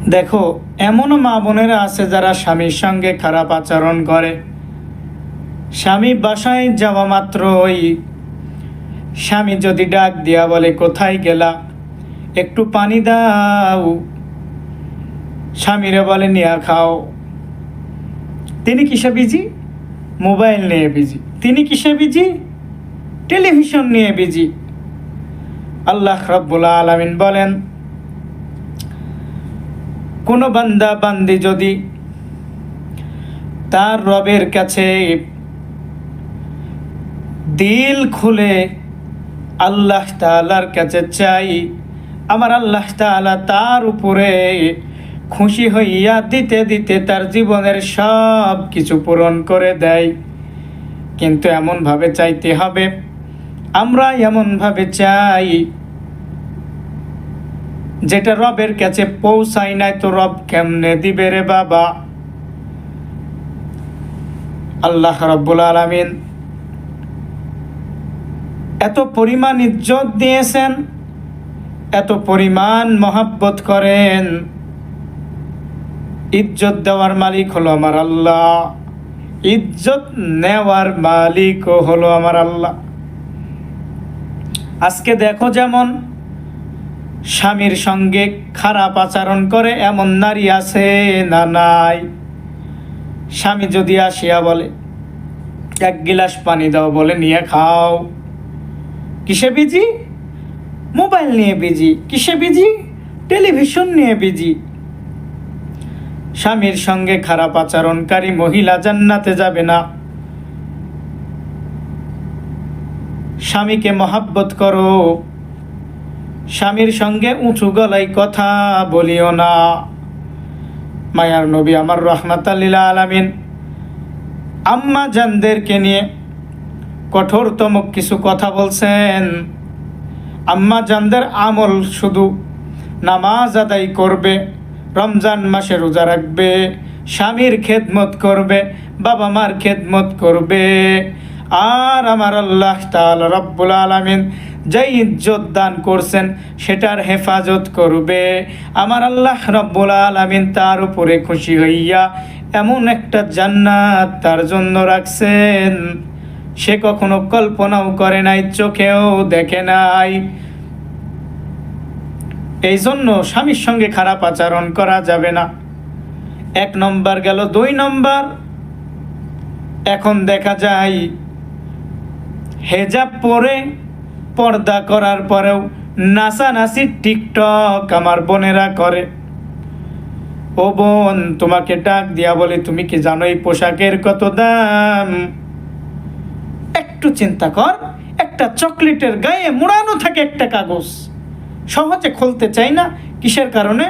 দেখো, এমনও মা বোনেরা আছে যারা স্বামীর সঙ্গে খারাপ আচরণ করে। স্বামী বাসায় যাওয়া মাত্রই স্বামী যদি ডাক দিয়া বলে, কোথায় গেলা, একটু পানি দাও, স্বামীরে বলে নিয়া খাও। তিনি কিসে বিজি? মোবাইল নিয়ে বিজি। তিনি কিসে বিজি? টেলিভিশন নিয়ে বিজি। আল্লাহ রাব্বুল আলামিন বলেন, কোনো বান্দা বান্দি যদি তার রবের কাছে দিল খুলে আল্লাহ তাআলার কাছে চাই, আমার আল্লাহ তাআলা তার উপরে খুশি হইয়া দিতে দিতে তার জীবনের সব কিছু পূরণ করে দেয়। কিন্তু এমনভাবে চাইতে হবে, আমরা এমনভাবে চাই যেটা রবের কাছে পৌঁছাই নাই তো রব কেমনে দিবে রে বাবা। আল্লাহ রাব্বুল আলামিন এত পরিমাণ ইজ্জত দিয়েছেন, এত পরিমাণ মহাব্বত করেন। ইজ্জত দেওয়ার মালিক হলো আমার আল্লাহ, ইজ্জত নেওয়ার মালিকও হলো আমার আল্লাহ। আজকে দেখো, যেমন স্বামীর সঙ্গে খারাপ আচরণ করে এমন নারী আছে না নাই? স্বামী যদি আসিয়া বলে, এক গিলাস পানি দাও, বলে নিয়ে খাও। কিসে বিজি? মোবাইল নিয়ে বিজি। কিসে বিজি? টেলিভিশন নিয়ে বিজি। স্বামীর সঙ্গে খারাপ আচরণকারী মহিলা জান্নাতে যাবে না। স্বামীকে মহাব্বত করো, স্বামীর সঙ্গে উঁচু গলায় কথা বলিও না। মায়ার নবী আমার রাহমাতাল লিল আলামিন আম্মা জানদেরকে নিয়ে কঠোরতম কিছু কথা বলছেন। আম্মা জানদের আমল শুধু নামাজ আদায় করবে, রমজান মাসে রোজা রাখবে, স্বামীর খেদমত করবে, বাবা মার খেদমত করবে, আর আমার আল্লাহ তাআলা রব্বুল আলামিন যেই ইজ্জত দান করছেন সেটার হেফাজত করবে। আমার আল্লাহ রব্বুল আলামিন তার উপরে খুশি হইয়া এমন একটা জান্নাত তার জন্য রাখছেন সে কখনো কল্পনাও করে নাই, চোখেও দেখে নাই। এই জন্য স্বামীর সঙ্গে খারাপ আচরণ করা যাবে না। 1 নম্বর গেল। 2 নম্বর, এখন দেখা যায় হেজাব পরে পর্দা করার পরেও নাচানাচি টিকটক আমার বোনেরা করে। ও বোন, তোমাকে ডাক দিয়া বলে, তুমি কি জানো এই পোশাকের কত দাম? একটু চিন্তা কর, একটা চকলেটের গায়ে মোড়ানো থাকে একটা কাগজ, সহজে খুলতে চাই না। কিসের কারণে?